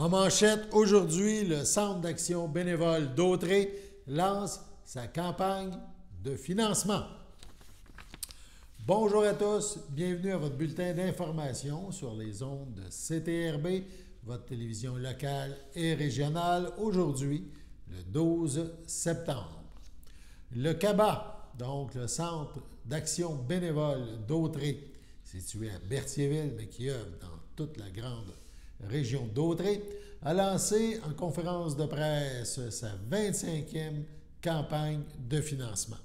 En manchette, aujourd'hui, le Centre d'action bénévole d'Autrey lance sa campagne de financement. Bonjour à tous, bienvenue à votre bulletin d'information sur les ondes de CTRB, votre télévision locale et régionale, aujourd'hui, le 12 septembre. Le CABA, donc le Centre d'action bénévole d'Autrey, situé à Berthierville, mais qui œuvre dans toute la grande région d'Autrey, a lancé en conférence de presse sa 25e campagne de financement.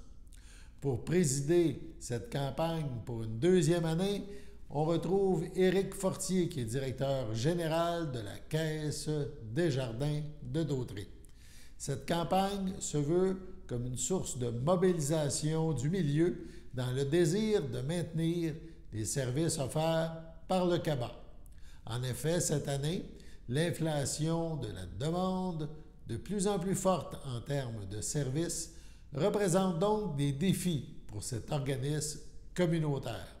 Pour présider cette campagne pour une deuxième année, on retrouve Éric Fortier, qui est directeur général de la Caisse Desjardins de Dautrey. Cette campagne se veut comme une source de mobilisation du milieu dans le désir de maintenir les services offerts par le CABA. En effet, cette année, l'inflation de la demande, de plus en plus forte en termes de services, représente donc des défis pour cet organisme communautaire.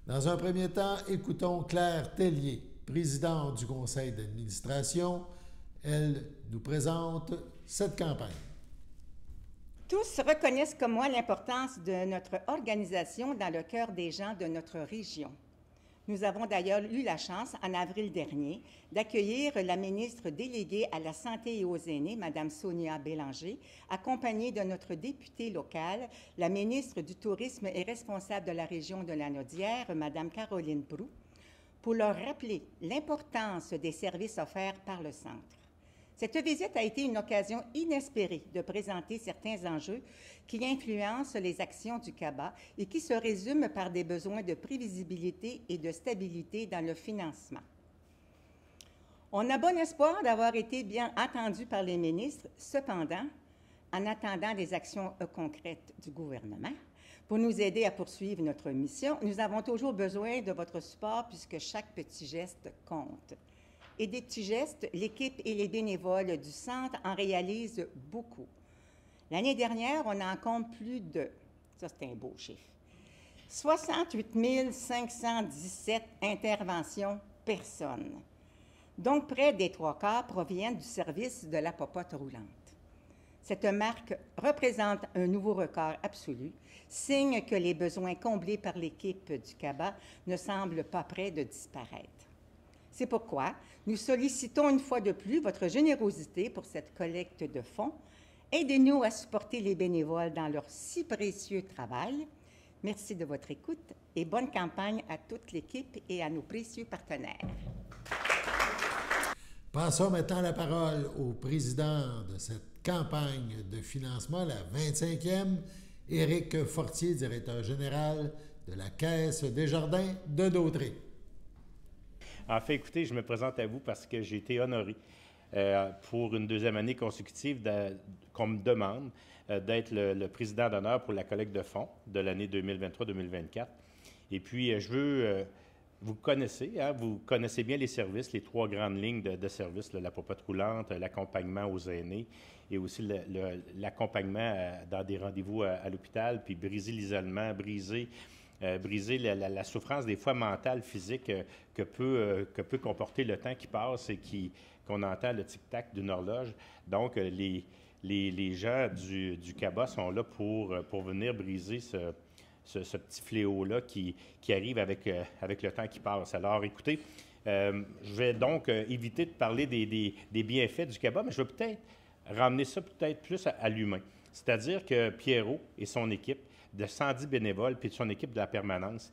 Dans un premier temps, écoutons Claire Tellier, présidente du conseil d'administration. Elle nous présente cette campagne. Tous reconnaissent comme moi l'importance de notre organisation dans le cœur des gens de notre région. Nous avons d'ailleurs eu la chance, en avril dernier, d'accueillir la ministre déléguée à la Santé et aux aînés, Mme Sonia Bélanger, accompagnée de notre députée locale, la ministre du Tourisme et responsable de la région de Lanaudière, Mme Caroline Proulx, pour leur rappeler l'importance des services offerts par le Centre. Cette visite a été une occasion inespérée de présenter certains enjeux qui influencent les actions du CABA et qui se résument par des besoins de prévisibilité et de stabilité dans le financement. On a bon espoir d'avoir été bien entendus par les ministres. Cependant, en attendant des actions concrètes du gouvernement, pour nous aider à poursuivre notre mission, nous avons toujours besoin de votre support puisque chaque petit geste compte. Et des petits gestes, l'équipe et les bénévoles du Centre en réalisent beaucoup. L'année dernière, on en compte plus de, ça c'est un beau chiffre, 68 517 interventions personnes. Donc, près des 3/4 proviennent du service de la popote roulante. Cette marque représente un nouveau record absolu, signe que les besoins comblés par l'équipe du CABA ne semblent pas près de disparaître. C'est pourquoi nous sollicitons une fois de plus votre générosité pour cette collecte de fonds. Aidez-nous à supporter les bénévoles dans leur si précieux travail. Merci de votre écoute et bonne campagne à toute l'équipe et à nos précieux partenaires. Passons maintenant la parole au président de cette campagne de financement, la 25e, Éric Fortier, directeur général de la Caisse Desjardins de Dautrey. En fait, écoutez, je me présente à vous parce que j'ai été honoré pour une deuxième année consécutive qu'on me demande d'être le président d'honneur pour la collecte de fonds de l'année 2023-2024. Et puis, je veux, vous connaissez bien les services, les trois grandes lignes de services, la popote roulante, l'accompagnement aux aînés et aussi l'accompagnement dans des rendez-vous à l'hôpital, puis briser l'isolement, briser la souffrance des fois mentale, physique que peut comporter le temps qui passe et qu'on entend le tic-tac d'une horloge. Donc, les gens du CABA sont là pour venir briser ce petit fléau-là qui arrive avec le temps qui passe. Alors, écoutez, je vais donc éviter de parler des bienfaits du CABA, mais je vais peut-être ramener ça plus à l'humain. C'est-à-dire que Pierrot et son équipe de 110 bénévoles puis de son équipe de la permanence,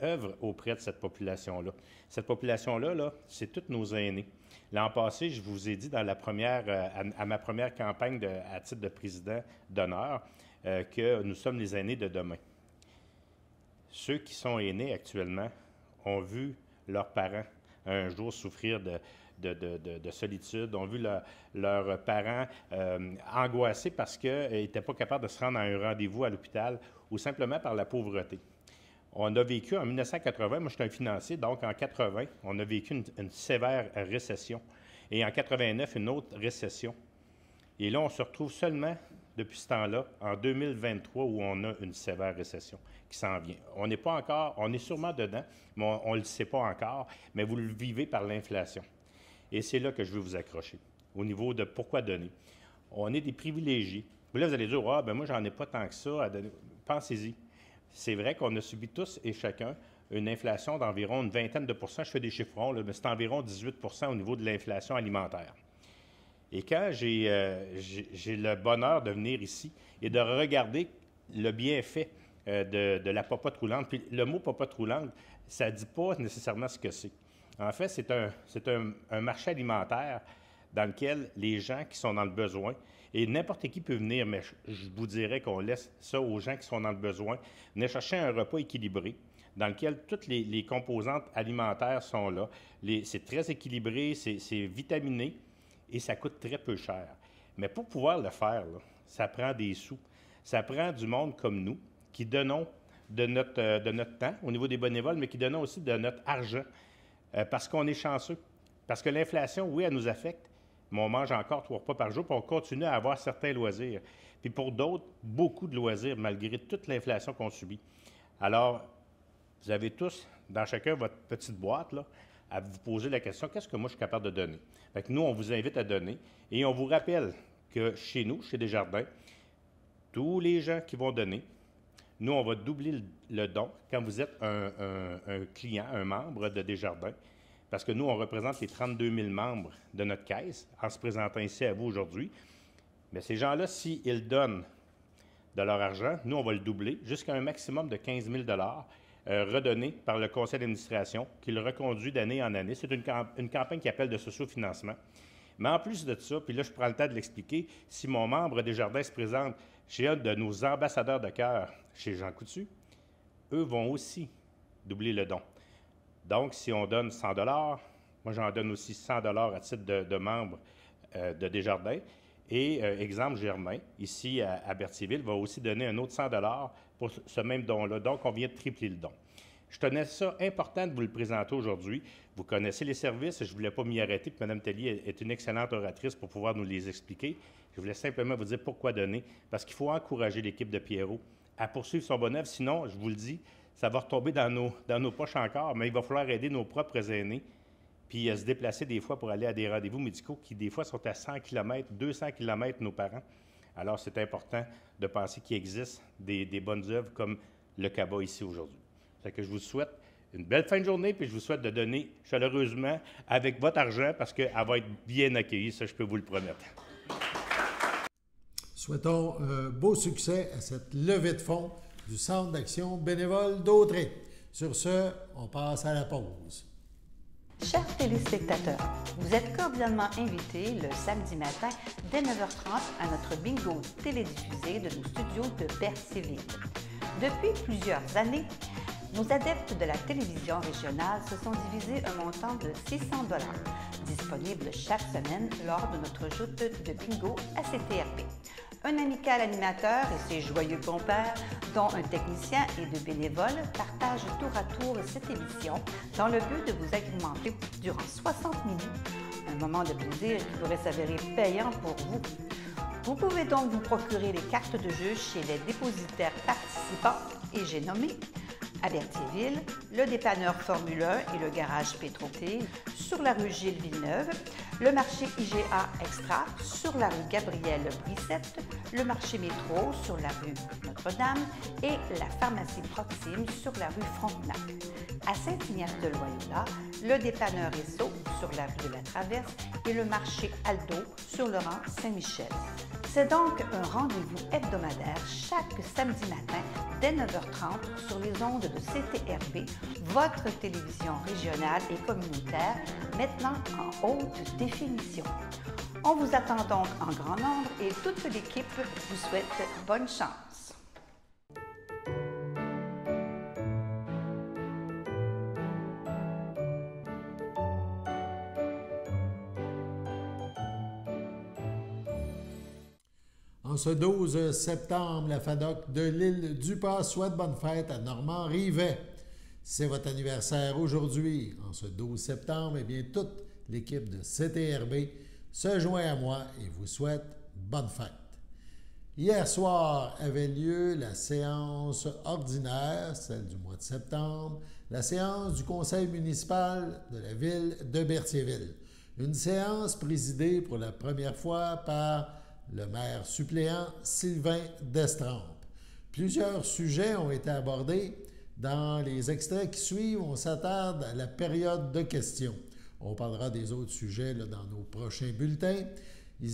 œuvrent auprès de cette population-là. Cette population-là, c'est tous nos aînés. L'an passé, je vous ai dit à ma première campagne à titre de président d'honneur que nous sommes les aînés de demain. Ceux qui sont aînés actuellement ont vu leurs parents un jour souffrir de solitude, ont vu leurs parents angoissés parce qu'ils n'étaient pas capables de se rendre à un rendez-vous à l'hôpital ou simplement par la pauvreté. On a vécu en 1980, moi je suis un financier, donc en 80, on a vécu une sévère récession. Et en 89, une autre récession. Et là, on se retrouve seulement, depuis ce temps-là, en 2023, où on a une sévère récession qui s'en vient. On n'est pas encore, on est sûrement dedans, mais on ne le sait pas encore, mais vous le vivez par l'inflation. Et c'est là que je veux vous accrocher, au niveau de pourquoi donner. On est des privilégiés. Mais là, vous allez dire, « Ah, ben moi, j'en ai pas tant que ça à donner. » Pensez-y. C'est vrai qu'on a subi tous et chacun une inflation d'environ une vingtaine de pourcents. Je fais des chiffrons, là, mais c'est environ 18 au niveau de l'inflation alimentaire. Et quand j'ai le bonheur de venir ici et de regarder le bienfait de la popote roulante, puis le mot popote roulante, ça ne dit pas nécessairement ce que c'est. En fait, c'est un marché alimentaire dans lequel les gens qui sont dans le besoin, et n'importe qui peut venir, mais je vous dirais qu'on laisse ça aux gens qui sont dans le besoin, venir chercher un repas équilibré, dans lequel toutes les composantes alimentaires sont là. C'est très équilibré, c'est vitaminé et ça coûte très peu cher. Mais pour pouvoir le faire, là, ça prend des sous. Ça prend du monde comme nous qui donnons de notre temps au niveau des bénévoles, mais qui donnons aussi de notre argent parce qu'on est chanceux. Parce que l'inflation, oui, elle nous affecte, mais on mange encore 3 repas par jour, puis on continue à avoir certains loisirs. Puis pour d'autres, beaucoup de loisirs, malgré toute l'inflation qu'on subit. Alors, vous avez tous, dans chacun, votre petite boîte, là, à vous poser la question, qu'est-ce que moi je suis capable de donner? Fait que nous, on vous invite à donner et on vous rappelle que chez nous, chez Desjardins, tous les gens qui vont donner, nous, on va doubler le don quand vous êtes un client, un membre de Desjardins, parce que nous, on représente les 32 000 membres de notre caisse en se présentant ici à vous aujourd'hui. Mais ces gens-là, s'ils donnent de leur argent, nous, on va le doubler jusqu'à un maximum de 15 000 redonné par le conseil d'administration, qui le reconduit d'année en année. C'est une campagne qui appelle de sociofinancement. Mais en plus de ça, puis là, je prends le temps de l'expliquer, si mon membre Desjardins se présente chez un de nos ambassadeurs de cœur, chez Jean Coutu, eux vont aussi doubler le don. Donc, si on donne 100 $, moi, j'en donne aussi 100 $ à titre de membre de Desjardins. Et, exemple, Germain, ici à Berthierville, va aussi donner un autre 100 $ pour ce même don-là. Donc, on vient de tripler le don. Je tenais ça important de vous le présenter aujourd'hui. Vous connaissez les services, je ne voulais pas m'y arrêter, puis Mme Tellier est une excellente oratrice pour pouvoir nous les expliquer. Je voulais simplement vous dire pourquoi donner, parce qu'il faut encourager l'équipe de Pierrot à poursuivre son bonne œuvre. Sinon, je vous le dis, ça va retomber dans nos poches encore, mais il va falloir aider nos propres aînés, puis se déplacer des fois pour aller à des rendez-vous médicaux qui, des fois, sont à 100 km, 200 km, nos parents. Alors, c'est important de penser qu'il existe des bonnes œuvres comme le CABA ici aujourd'hui. Fait que je vous souhaite une belle fin de journée, puis je vous souhaite de donner chaleureusement avec votre argent parce qu'elle va être bien accueillie, ça, je peux vous le promettre. Souhaitons un beau succès à cette levée de fonds du Centre d'action bénévole d'Autrey. Sur ce, on passe à la pause. Chers téléspectateurs, vous êtes cordialement invités le samedi matin dès 9h30 à notre bingo télédiffusé de nos studios de Berthierville. Depuis plusieurs années, nos adeptes de la télévision régionale se sont divisés un montant de 600 $, disponible chaque semaine lors de notre joute de bingo à CTRB. Un amical animateur et ses joyeux compères, dont un technicien et deux bénévoles, partagent tour à tour cette émission dans le but de vous agrémenter durant 60 minutes. Un moment de plaisir qui pourrait s'avérer payant pour vous. Vous pouvez donc vous procurer les cartes de jeu chez les dépositaires participants et j'ai nommé à Berthierville, le dépanneur Formule 1 et le garage Pétroté sur la rue Gilles Villeneuve, le marché IGA Extra sur la rue Gabrielle Brissette, le marché Métro sur la rue Notre-Dame et la pharmacie Proxime sur la rue Frontenac. À Saint-Ignace-de-Loyola, le dépanneur Esso sur la rue de la Traverse et le marché Aldo sur le rang Saint-Michel. C'est donc un rendez-vous hebdomadaire chaque samedi matin dès 9h30 sur les ondes de CTRB, votre télévision régionale et communautaire, maintenant en haute définition. On vous attend donc en grand nombre et toute l'équipe vous souhaite bonne chance. En ce 12 septembre, la FADOC de l'île du Pas souhaite bonne fête à Normand Rivet. C'est votre anniversaire aujourd'hui. En ce 12 septembre, eh bien, toute l'équipe de CTRB se joint à moi et vous souhaite bonne fête. Hier soir avait lieu la séance ordinaire, celle du mois de septembre, la séance du conseil municipal de la ville de Berthierville. Une séance présidée pour la première fois par le maire suppléant Sylvain Destrempes. Plusieurs sujets ont été abordés. Dans les extraits qui suivent, on s'attarde à la période de questions. On parlera des autres sujets là, dans nos prochains bulletins.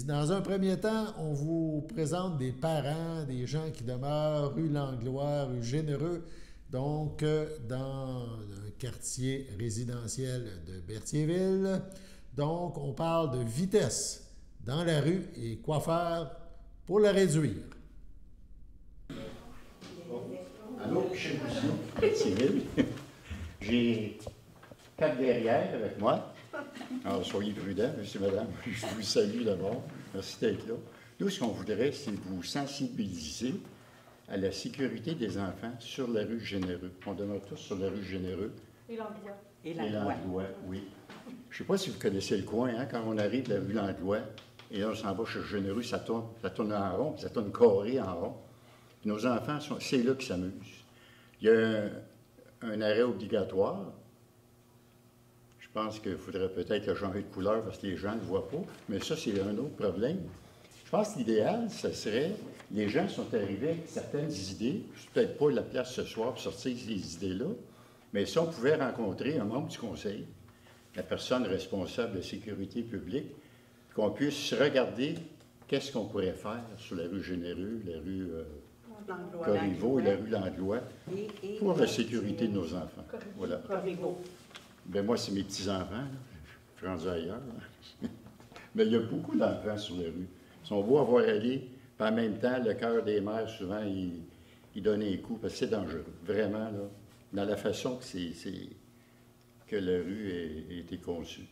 Dans un premier temps, on vous présente des parents, des gens qui demeurent rue Langlois, rue Généreux, donc dans un quartier résidentiel de Berthierville. Donc, on parle de vitesse dans la rue et quoi faire pour la réduire. Allô, Michel Boussillon, Berthierville. J'ai 4 guerrières avec moi. Alors, soyez prudents, monsieur, madame. Je vous salue d'abord. Merci d'être là. Nous, ce qu'on voudrait, c'est vous sensibiliser à la sécurité des enfants sur la rue Généreux. On demeure tous sur la rue Généreux. Et Langlois. Et Langlois, oui. Je ne sais pas si vous connaissez le coin, hein, quand on arrive de la rue Langlois, et là, on s'en va chez Généreux, ça tourne en rond, ça tourne carré en rond. Puis nos enfants, c'est là qu'ils s'amusent. Il y a un arrêt obligatoire. Je pense qu'il faudrait peut-être le changer de couleur parce que les gens ne le voient pas, mais ça, c'est un autre problème. Je pense que l'idéal, ce serait, les gens sont arrivés avec certaines idées, c'est peut-être pas la place ce soir pour sortir ces idées-là, mais si on pouvait rencontrer un membre du conseil, la personne responsable de sécurité publique, qu'on puisse regarder qu'est-ce qu'on pourrait faire sur la rue Généreux, la rue Corriveau et la rue Langlois pour la sécurité de nos enfants. Voilà. Ben moi, c'est mes petits-enfants. Je suis rendu ailleurs. Mais il y a beaucoup d'enfants sur les rues. Ils sont beaux à voir aller, puis en même temps, le cœur des mères, souvent, il donne un coup, parce que c'est dangereux. Vraiment, là, dans la façon que la rue a été conçue.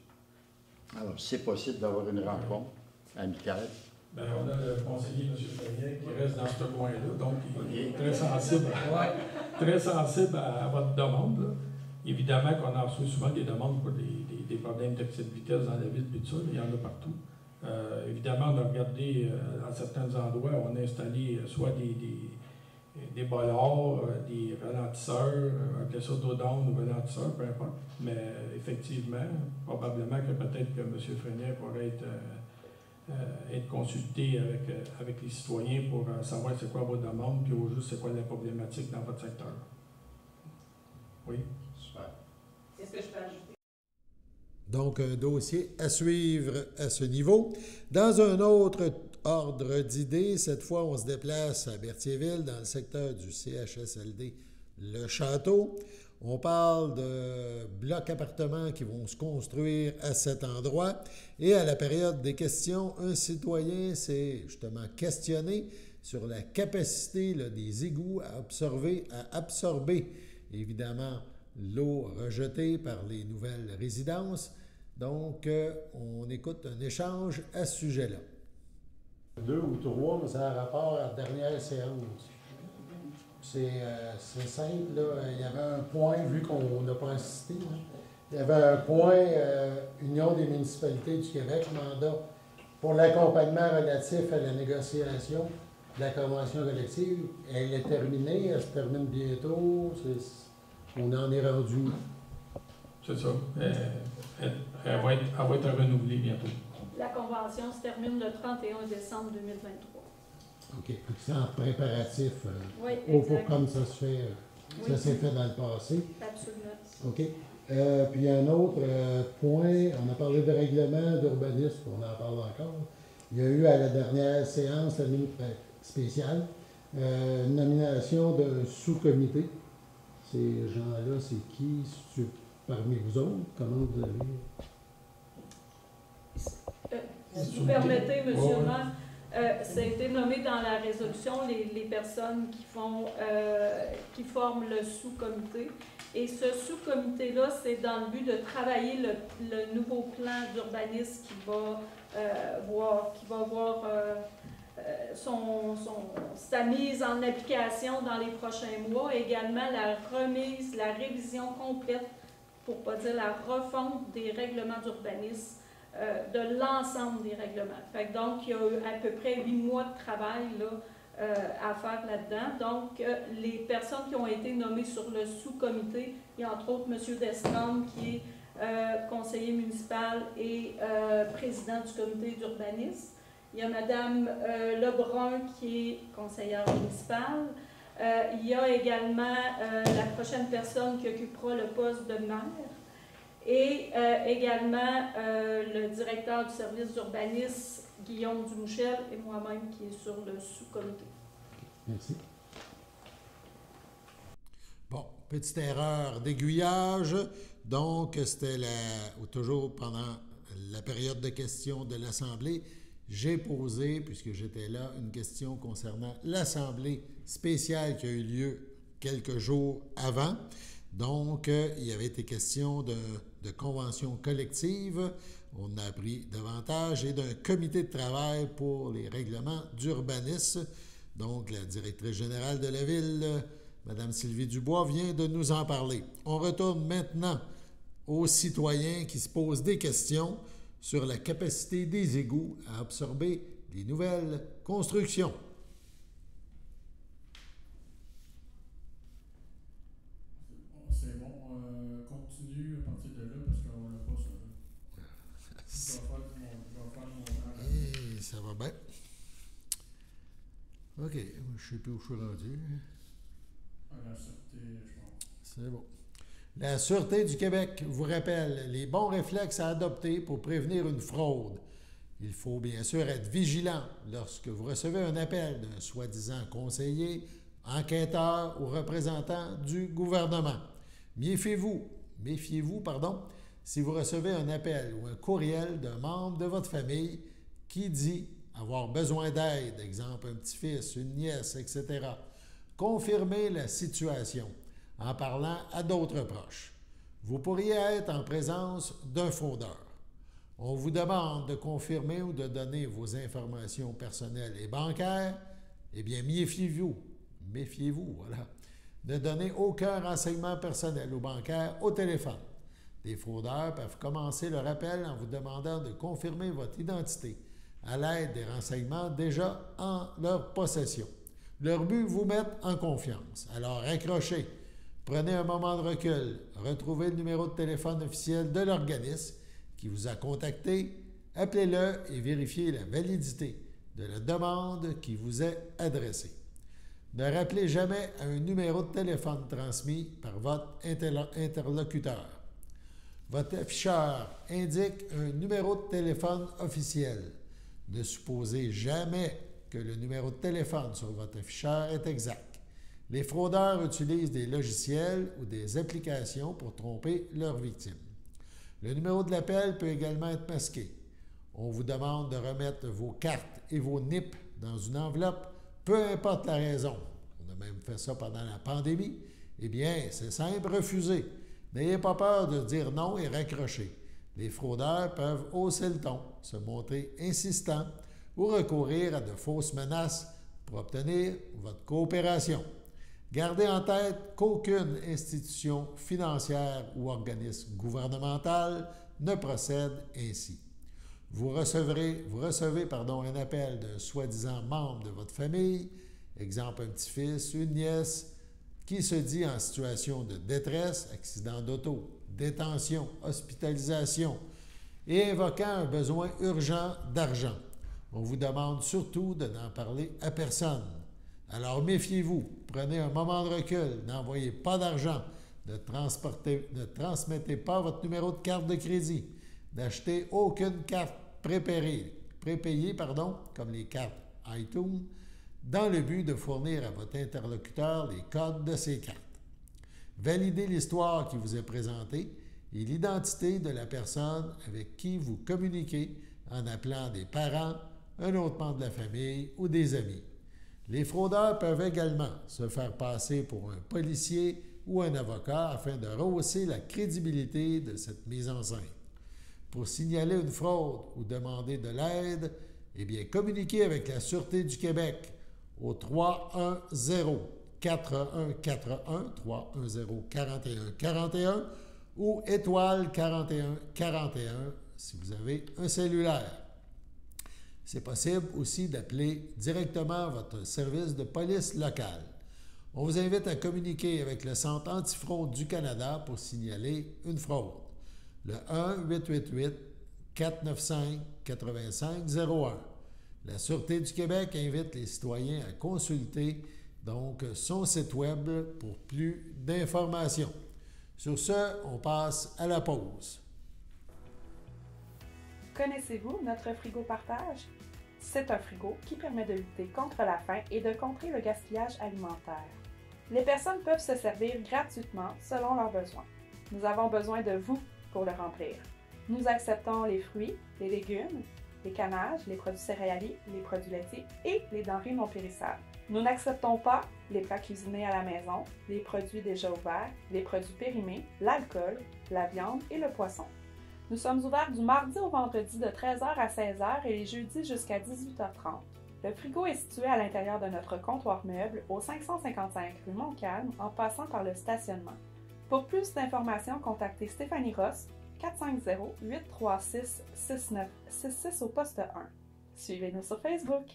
Alors, c'est possible d'avoir une rencontre amicale. Bien, on a le conseiller, M. Fagnet, qui reste dans ce coin-là, donc il est très sensible à votre demande, là. Évidemment qu'on en reçoit souvent des demandes pour des problèmes d'excès de vitesse dans la ville, et tout ça, il y en a partout. Évidemment, on a regardé, à certains endroits, on a installé soit des bollards, des ralentisseurs, appelez ça d'odone ou ralentisseurs, peu importe. Mais effectivement, probablement que peut-être que M. Freinet pourrait être consulté avec les citoyens pour savoir c'est quoi vos demandes, puis au juste c'est quoi la problématique dans votre secteur. Oui. Est-ce que je peux ajouter? Donc, un dossier à suivre à ce niveau. Dans un autre ordre d'idées, cette fois, on se déplace à Berthierville, dans le secteur du CHSLD Le Château. On parle de blocs appartements qui vont se construire à cet endroit. Et à la période des questions, un citoyen s'est justement questionné sur la capacité là, des égouts à absorber évidemment l'eau rejetée par les nouvelles résidences. Donc, on écoute un échange à ce sujet-là. 2 ou 3, mais ça a rapport à la dernière séance. C'est simple, là. Il y avait un point, vu qu'on n'a pas assisté, là. Il y avait un point, Union des municipalités du Québec, mandat pour l'accompagnement relatif à la négociation de la convention collective. Elle est terminée, elle se termine bientôt. On en est rendu. C'est ça. Elle va être renouvelée bientôt. La convention se termine le 31 décembre 2023. OK. C'est en préparatif. Oui, pour comme ça se fait. Ça s'est fait dans le passé. Absolument. OK. Puis un autre point, on a parlé de règlement d'urbanisme, on en parle encore. Il y a eu à la dernière séance, la minute spéciale, une nomination d'un sous-comité. Ces gens-là, c'est qui parmi vous autres? Comment vous avez... Si vous permettez, M. le maire, ça a été nommé dans la résolution les personnes qui forment le sous-comité. Et ce sous-comité-là, c'est dans le but de travailler le nouveau plan d'urbanisme qui va voir sa mise en application dans les prochains mois. Également, la révision complète, pour ne pas dire la refonte des règlements d'urbanisme, de l'ensemble des règlements. Donc, il y a eu à peu près 8 mois de travail là, à faire là-dedans. Donc, les personnes qui ont été nommées sur le sous-comité, il y a entre autres M. Destrempes qui est conseiller municipal et président du comité d'urbanisme. Il y a Mme Lebrun qui est conseillère municipale. Il y a également la prochaine personne qui occupera le poste de maire et également le directeur du service d'urbanisme, Guillaume Dumouchel, et moi-même qui est sur le sous-comité. Merci. Bon, petite erreur d'aiguillage. Donc, c'était toujours pendant la période de questions de l'Assemblée, j'ai posé, puisque j'étais là, une question concernant l'Assemblée spéciale qui a eu lieu quelques jours avant. Donc, il y avait été question de convention collective. On a appris davantage et d'un comité de travail pour les règlements d'urbanisme. Donc, la directrice générale de la Ville, Mme Sylvie Dubois, vient de nous en parler. On retourne maintenant aux citoyens qui se posent des questions sur la capacité des égouts à absorber les nouvelles constructions. C'est bon, continue à partir de là parce qu'on l'a pas ça. Je vais faire mon travail. Et ça va bien. OK, je ne sais plus où je suis rendu. À la sûreté, je pense. C'est bon. La Sûreté du Québec vous rappelle les bons réflexes à adopter pour prévenir une fraude. Il faut bien sûr être vigilant lorsque vous recevez un appel d'un soi-disant conseiller, enquêteur ou représentant du gouvernement. Méfiez-vous, si vous recevez un appel ou un courriel d'un membre de votre famille qui dit avoir besoin d'aide, exemple un petit-fils, une nièce, etc. Confirmez la situation en parlant à d'autres proches. Vous pourriez être en présence d'un fraudeur. On vous demande de confirmer ou de donner vos informations personnelles et bancaires. Eh bien, méfiez-vous, voilà. Ne donnez aucun renseignement personnel ou bancaire au téléphone. Des fraudeurs peuvent commencer leur appel en vous demandant de confirmer votre identité à l'aide des renseignements déjà en leur possession. Leur but, vous mettre en confiance. Alors, raccrochez. Prenez un moment de recul, retrouvez le numéro de téléphone officiel de l'organisme qui vous a contacté, appelez-le et vérifiez la validité de la demande qui vous est adressée. Ne rappelez jamais à un numéro de téléphone transmis par votre interlocuteur. Votre afficheur indique un numéro de téléphone officiel. Ne supposez jamais que le numéro de téléphone sur votre afficheur est exact. Les fraudeurs utilisent des logiciels ou des applications pour tromper leurs victimes. Le numéro de l'appel peut également être masqué. On vous demande de remettre vos cartes et vos NIP dans une enveloppe, peu importe la raison. On a même fait ça pendant la pandémie. Eh bien, c'est simple, refusez. N'ayez pas peur de dire non et raccrocher. Les fraudeurs peuvent hausser le ton, se montrer insistants ou recourir à de fausses menaces pour obtenir votre coopération. Gardez en tête qu'aucune institution financière ou organisme gouvernemental ne procède ainsi. Vous recevez un appel d'un soi-disant membre de votre famille, exemple un petit-fils, une nièce, qui se dit en situation de détresse, accident d'auto, détention, hospitalisation, et invoquant un besoin urgent d'argent. On vous demande surtout de n'en parler à personne. Alors méfiez-vous, prenez un moment de recul, n'envoyez pas d'argent, ne transmettez pas votre numéro de carte de crédit, n'achetez aucune carte prépayée, comme les cartes iTunes, dans le but de fournir à votre interlocuteur les codes de ces cartes. Validez l'histoire qui vous est présentée et l'identité de la personne avec qui vous communiquez en appelant des parents, un autre membre de la famille ou des amis. Les fraudeurs peuvent également se faire passer pour un policier ou un avocat afin de rehausser la crédibilité de cette mise en scène. Pour signaler une fraude ou demander de l'aide, eh bien, communiquez avec la Sûreté du Québec au 310-4141, 310-4141 ou étoile 4141 si vous avez un cellulaire. C'est possible aussi d'appeler directement votre service de police local. On vous invite à communiquer avec le Centre antifraude du Canada pour signaler une fraude. le 1-888-495-8501. La Sûreté du Québec invite les citoyens à consulter donc son site web pour plus d'informations. Sur ce, on passe à la pause. Connaissez-vous notre frigo partage? C'est un frigo qui permet de lutter contre la faim et de contrer le gaspillage alimentaire. Les personnes peuvent se servir gratuitement selon leurs besoins. Nous avons besoin de vous pour le remplir. Nous acceptons les fruits, les légumes, les cannages, les produits céréaliers, les produits laitiers et les denrées non périssables. Nous n'acceptons pas les plats cuisinés à la maison, les produits déjà ouverts, les produits périmés, l'alcool, la viande et le poisson. Nous sommes ouverts du mardi au vendredi de 13h à 16h et les jeudis jusqu'à 18h30. Le frigo est situé à l'intérieur de notre comptoir meuble au 555 rue Montcalm en passant par le stationnement. Pour plus d'informations, contactez Stéphanie Ross 450-836-6966 au poste 1. Suivez-nous sur Facebook.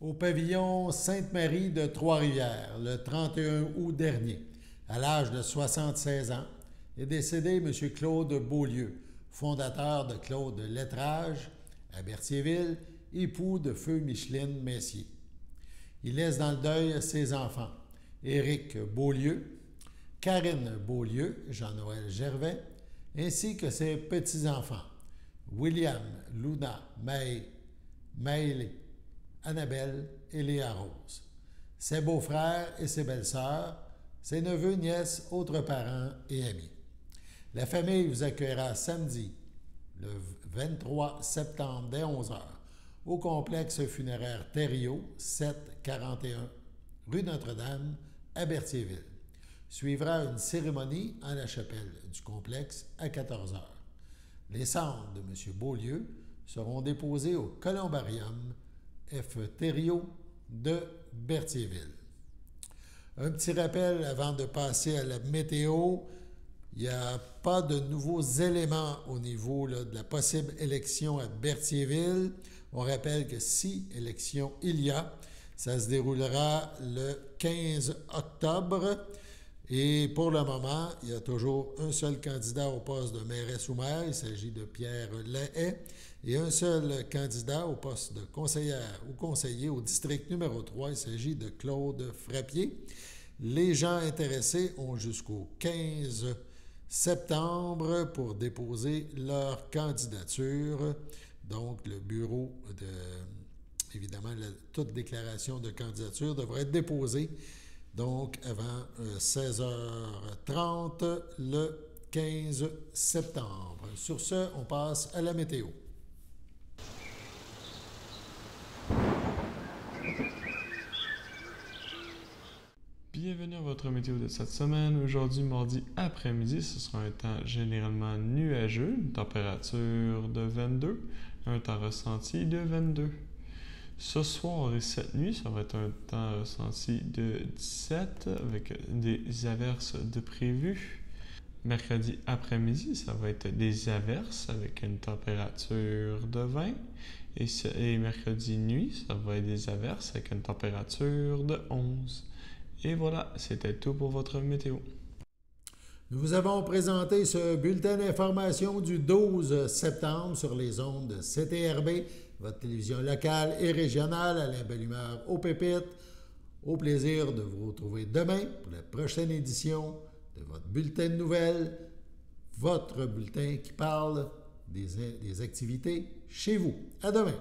Au pavillon Sainte-Marie de Trois-Rivières, le 31 août dernier, à l'âge de 76 ans, est décédé M. Claude Beaulieu, fondateur de Claude Lettrage à Berthierville, époux de feu Micheline Messier. Il laisse dans le deuil ses enfants, Éric Beaulieu, Karine Beaulieu, Jean-Noël Gervais, ainsi que ses petits-enfants, William, Luna, Maëlé, Annabelle et Léa Rose, ses beaux-frères et ses belles-sœurs, ses neveux, nièces, autres parents et amis. La famille vous accueillera samedi, le 23 septembre, dès 11h, au complexe funéraire Thériault, 741 rue Notre-Dame, à Berthierville. Suivra une cérémonie en la chapelle du complexe à 14h. Les cendres de M. Beaulieu seront déposées au columbarium F. Thériault de Berthierville. Un petit rappel avant de passer à la météo. Il n'y a pas de nouveaux éléments au niveau de la possible élection à Berthierville. On rappelle que si élection il y a, ça se déroulera le 15 octobre. Et pour le moment, il y a toujours un seul candidat au poste de mairesse ou maire. Il s'agit de Pierre Lahaye. Et un seul candidat au poste de conseillère ou conseiller au district numéro 3. Il s'agit de Claude Frappier. Les gens intéressés ont jusqu'au 15 septembre pour déposer leur candidature. Donc, le bureau évidemment, toute déclaration de candidature devrait être déposée donc avant 16h30 le 15 septembre. Sur ce, on passe à la météo. Bienvenue à votre météo de cette semaine. Aujourd'hui, mardi après-midi, ce sera un temps généralement nuageux, une température de 22, un temps ressenti de 22. Ce soir et cette nuit, ça va être un temps ressenti de 17 avec des averses de prévues. Mercredi après-midi, ça va être des averses avec une température de 20. Et mercredi nuit, ça va être des averses avec une température de 11. Et voilà, c'était tout pour votre météo. Nous vous avons présenté ce bulletin d'information du 12 septembre sur les ondes de CTRB, votre télévision locale et régionale à la belle humeur aux pépites. Au plaisir de vous retrouver demain pour la prochaine édition de votre bulletin de nouvelles, votre bulletin qui parle des activités chez vous. À demain!